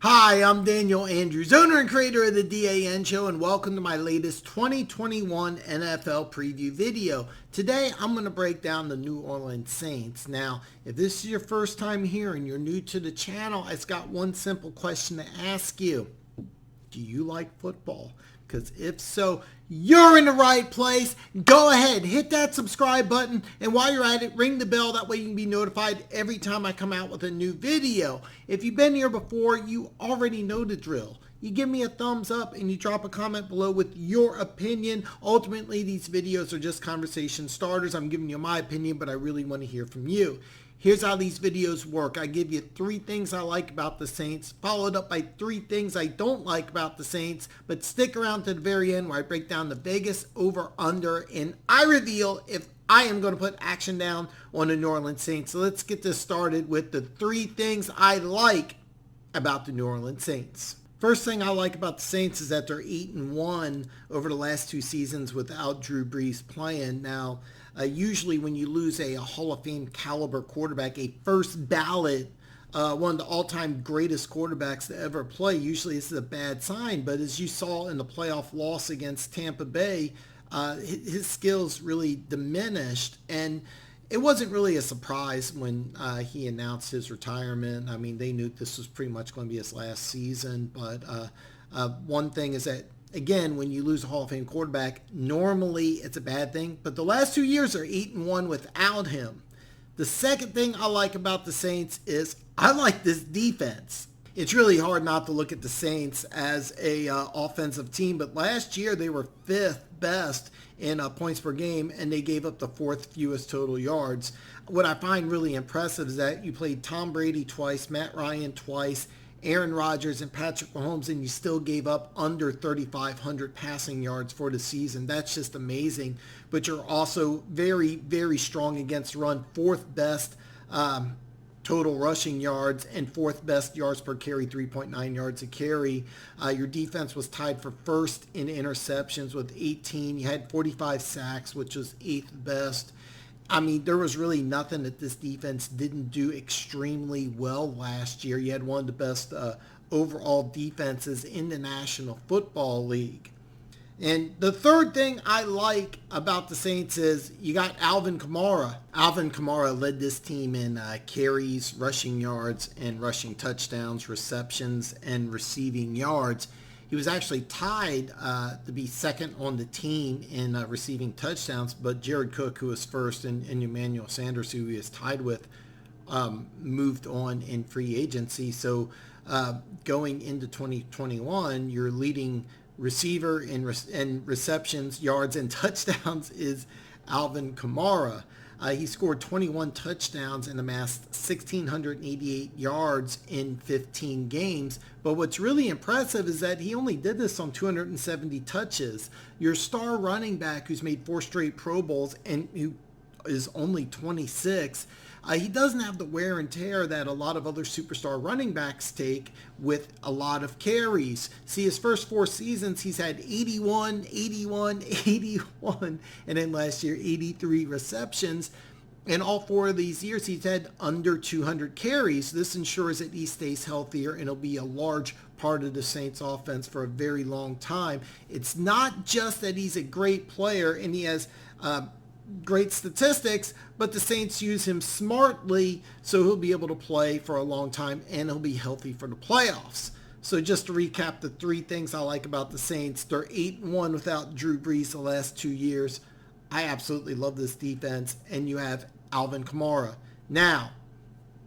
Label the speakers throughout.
Speaker 1: Hi, I'm Daniel Andrews, owner and creator of the DAN Show, and welcome to my latest 2021 NFL preview video. Today, I'm going to break down the New Orleans Saints. Now, if this is your first time here and you're new to the channel, I've got one simple question to ask you. Do you like football? Because if so, you're in the right place. Go ahead, hit that subscribe button, and while you're at it, ring the bell. That way you can be notified every time I come out with a new video. If you've been here before, you already know the drill. You give me a thumbs up and you drop a comment below with your opinion. Ultimately, these videos are just conversation starters. I'm giving you my opinion, but I really want to hear from you. Here's how these videos work. I give you 3 things I like about the Saints, followed up by 3 things I don't like about the Saints, but stick around to the very end where I break down the Vegas over-under, and I reveal if I am going to put action down on the New Orleans Saints. So let's get this started with the 3 things I like about the New Orleans Saints. First thing I like about the Saints is that they're 8-1 over the last 2 seasons without Drew Brees playing. Now, usually when you lose a Hall of Fame caliber quarterback, a first ballot, one of the all-time greatest quarterbacks to ever play, usually this is a bad sign. But as you saw in the playoff loss against Tampa Bay, his skills really diminished. And it wasn't really a surprise when he announced his retirement. I mean, they knew this was pretty much going to be his last season. But one thing is that, again, when you lose a Hall of Fame quarterback, normally it's a bad thing. But the last 2 years are 8-1 without him. The second thing I like about the Saints is I like this defense. It's really hard not to look at the Saints as a offensive team, but last year they were 5th best in points per game, and they gave up the 4th fewest total yards. What I find really impressive is that you played Tom Brady twice, Matt Ryan twice, Aaron Rodgers and Patrick Mahomes, and you still gave up under 3,500 passing yards for the season. That's just amazing. But you're also very, very strong against run, 4th best total rushing yards and 4th best yards per carry, 3.9 yards a carry. Your defense was tied for 1st in interceptions with 18. You had 45 sacks, which was 8th best. I mean, there was really nothing that this defense didn't do extremely well last year. You had one of the best overall defenses in the National Football League. And the third thing I like about the Saints is you got Alvin Kamara. Alvin Kamara led this team in carries, rushing yards, and rushing touchdowns, receptions, and receiving yards. He was actually tied to be second on the team in receiving touchdowns, but Jared Cook, who was first, and Emmanuel Sanders, who he was tied with, moved on in free agency. So going into 2021, your leading receiver in receptions, yards, and touchdowns is Alvin Kamara. He scored 21 touchdowns and amassed 1,688 yards in 15 games. But what's really impressive is that he only did this on 270 touches. Your star running back, who's made 4 straight Pro Bowls and who is only 26, he doesn't have the wear and tear that a lot of other superstar running backs take with a lot of carries. See, his first 4 seasons, he's had 81, 81, 81, and then last year 83 receptions. In all 4 of these years, he's had under 200 carries. This ensures that he stays healthier, and he'll be a large part of the Saints offense for a very long time. It's not just that he's a great player and he has great statistics, but the Saints use him smartly so he'll be able to play for a long time and he'll be healthy for the playoffs. So just to recap the 3 things I like about the Saints, they're 8-1 without Drew Brees the last 2 years. I absolutely love this defense, and you have Alvin Kamara. Now,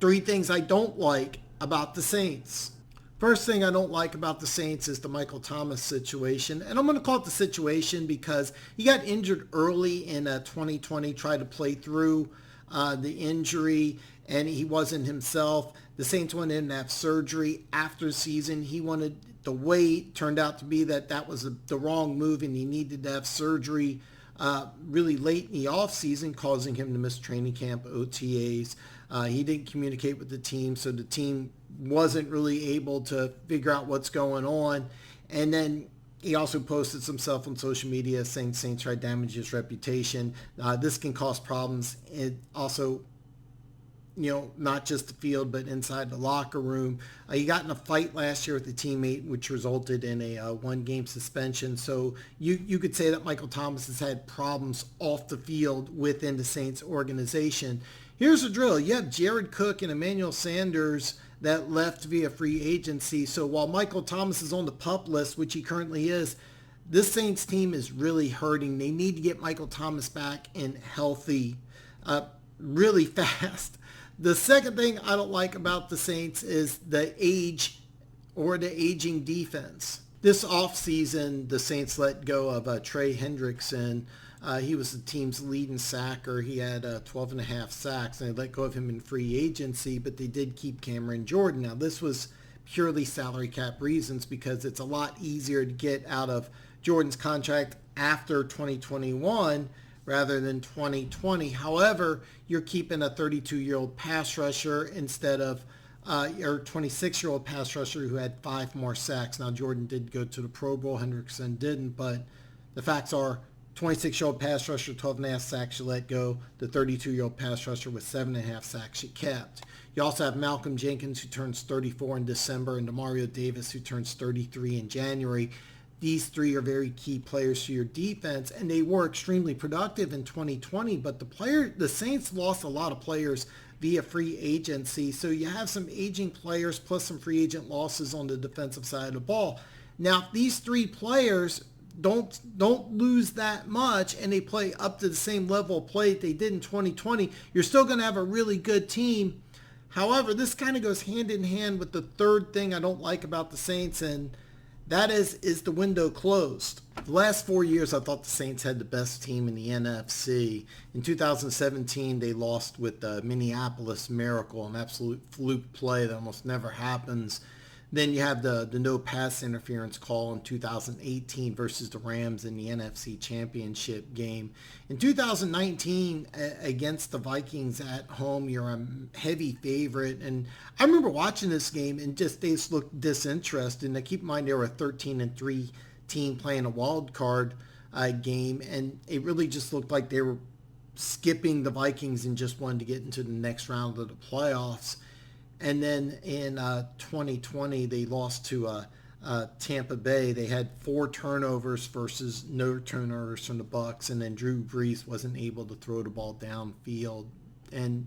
Speaker 1: 3 things I don't like about the Saints. First thing I don't like about the Saints is the Michael Thomas situation. And I'm going to call it the situation because he got injured early in 2020, tried to play through the injury, and he wasn't himself. The Saints went in and have surgery after the season. He wanted to wait. Turned out to be that was the wrong move, and he needed to have surgery really late in the offseason, causing him to miss training camp, OTAs. He didn't communicate with the team, so the team wasn't really able to figure out what's going on. And then he also posted himself on social media saying Saints tried to damage his reputation. This can cause problems. It also not just the field, but inside the locker room. He got in a fight last year with a teammate, which resulted in a one-game suspension. So you could say that Michael Thomas has had problems off the field within the Saints organization. Here's the drill. You have Jared Cook and Emmanuel Sanders that left via free agency. So while Michael Thomas is on the PUP list, which he currently is, this Saints team is really hurting. They need to get Michael Thomas back and healthy really fast. The second thing I don't like about the Saints is the age or the aging defense. This offseason, the Saints let go of Trey Hendrickson. He was the team's leading sacker. He had 12 and a half sacks, and they let go of him in free agency, but they did keep Cameron Jordan. Now, this was purely salary cap reasons because it's a lot easier to get out of Jordan's contract after 2021 rather than 2020. However, you're keeping a 32-year-old pass rusher instead of your 26-year-old pass rusher who had 5 more sacks. Now, Jordan did go to the Pro Bowl. Hendrickson didn't, but the facts are 26-year-old pass rusher, 12 and a half sacks you let go. The 32-year-old pass rusher with 7 and a half sacks you kept. You also have Malcolm Jenkins, who turns 34 in December, and Demario Davis, who turns 33 in January. These three are very key players to your defense, and they were extremely productive in 2020, but the Saints lost a lot of players via free agency, so you have some aging players plus some free agent losses on the defensive side of the ball. Now, if these three players don't lose that much and they play up to the same level of play that they did in 2020, you're still going to have a really good team. However, this kind of goes hand in hand with the third thing I don't like about the Saints, and that is the window closed. The last 4 years, I thought the Saints had the best team in the NFC. In 2017, they lost with the Minneapolis Miracle, an absolute fluke play that almost never happens. Then you have the no pass interference call in 2018 versus the Rams in the NFC Championship game. In 2019, against the Vikings at home, you're a heavy favorite. And I remember watching this game and they just looked disinterested. And keep in mind, they were a 13-3 team playing a wild card game. And it really just looked like they were skipping the Vikings and just wanted to get into the next round of the playoffs. And then in 2020, they lost to Tampa Bay. They had 4 turnovers versus no turnovers from the Bucs, and then Drew Brees wasn't able to throw the ball downfield. And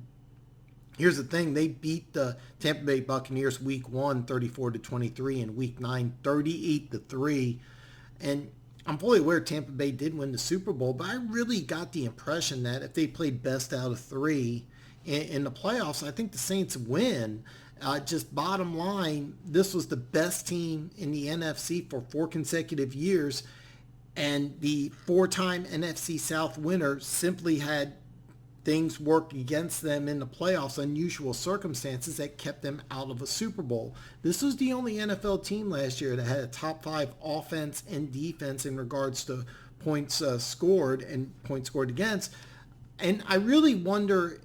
Speaker 1: here's the thing: they beat the Tampa Bay Buccaneers Week 1, 34-23, and Week 9, 38-3. And I'm fully aware Tampa Bay did win the Super Bowl, but I really got the impression that if they played best out of 3 in the playoffs, I think the Saints win. Just bottom line, this was the best team in the NFC for 4 consecutive years, and the 4-time NFC South winner simply had things work against them in the playoffs, unusual circumstances that kept them out of a Super Bowl. This was the only NFL team last year that had a top 5 offense and defense in regards to points scored and points scored against. And I really wonder,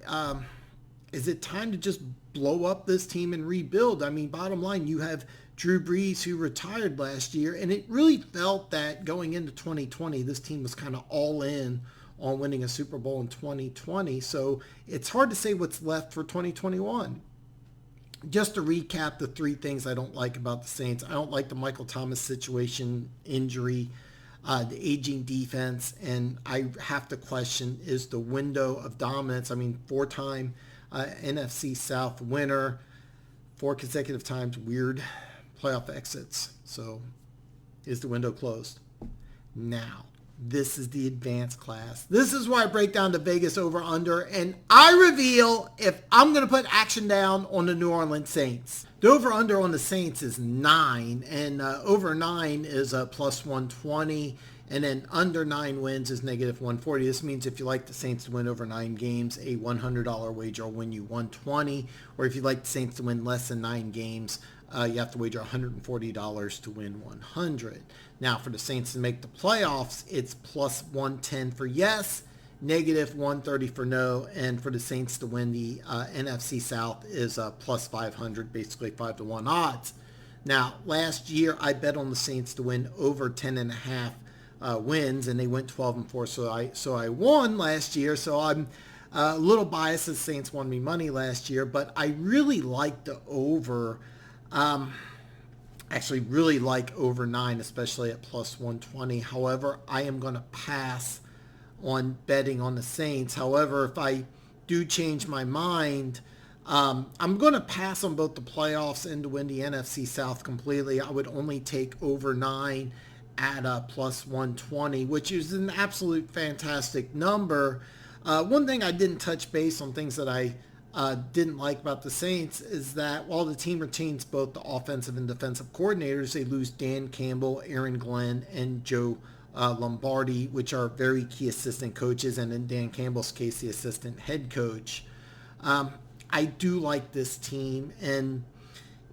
Speaker 1: is it time to just blow up this team and rebuild? I mean, bottom line, you have Drew Brees, who retired last year, and it really felt that going into 2020, this team was kind of all in on winning a Super Bowl in 2020. So it's hard to say what's left for 2021. Just to recap the 3 things I don't like about the Saints. I don't like the Michael Thomas situation, injury, the aging defense, and I have to question, is the window of dominance. I mean, 4-time NFC South winner, 4 consecutive times weird playoff exits. So is the window closed? Now, this is the advanced class. This is where I break down the Vegas over-under, and I reveal if I'm going to put action down on the New Orleans Saints. The over-under on the Saints is 9, and over 9 is plus 120, and then under 9 wins is negative 140. This means if you like the Saints to win over 9 games, a $100 wager will win you 120, or if you like the Saints to win less than 9 games, you have to wager $140 to win 100. Now, for the Saints to make the playoffs, it's plus 110 for yes, negative 130 for no, and for the Saints to win the NFC South is plus 500, basically 5-1 odds. Now, last year I bet on the Saints to win over 10.5 wins, and they went 12-4, so I won last year. So I'm A little biased as Saints won me money last year, but I really like the over. Actually really like over 9, especially at plus 120. However, I am going to pass on betting on the Saints. However, if I do change my mind, I'm going to pass on both the playoffs and to win the NFC South completely. I would only take over 9 at plus 120, which is an absolute fantastic number. One thing I didn't touch base on, things that I didn't like about the Saints, is that while the team retains both the offensive and defensive coordinators, they lose Dan Campbell, Aaron Glenn, and Joe Lombardi, which are very key assistant coaches, and in Dan Campbell's case, the assistant head coach. I do like this team, and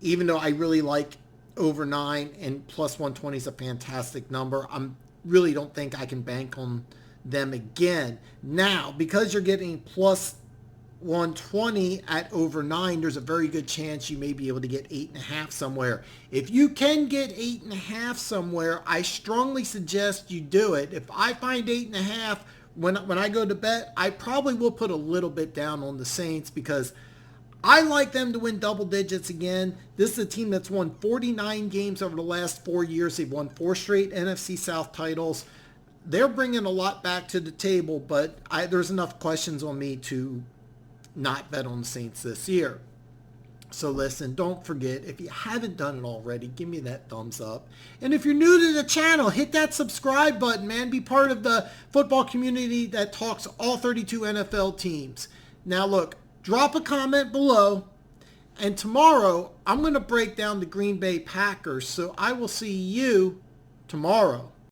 Speaker 1: even though I really like over 9 and plus 120 is a fantastic number, I really don't think I can bank on them again. Now, because you're getting plus 120 at over 9, there's a very good chance you may be able to get 8.5 somewhere. If you can get 8.5 somewhere, I strongly suggest you do it. If I find 8.5 when I go to bet, I probably will put a little bit down on the Saints because I like them to win double digits again. This is a team that's won 49 games over the last 4 years. They've won 4 straight NFC South titles. They're bringing a lot back to the table, but there's enough questions on me to not bet on the Saints this year. So listen, don't forget, if you haven't done it already, give me that thumbs up. And if you're new to the channel, hit that subscribe button, man. Be part of the football community that talks all 32 NFL teams. Now look, drop a comment below. And tomorrow, I'm going to break down the Green Bay Packers. So I will see you tomorrow.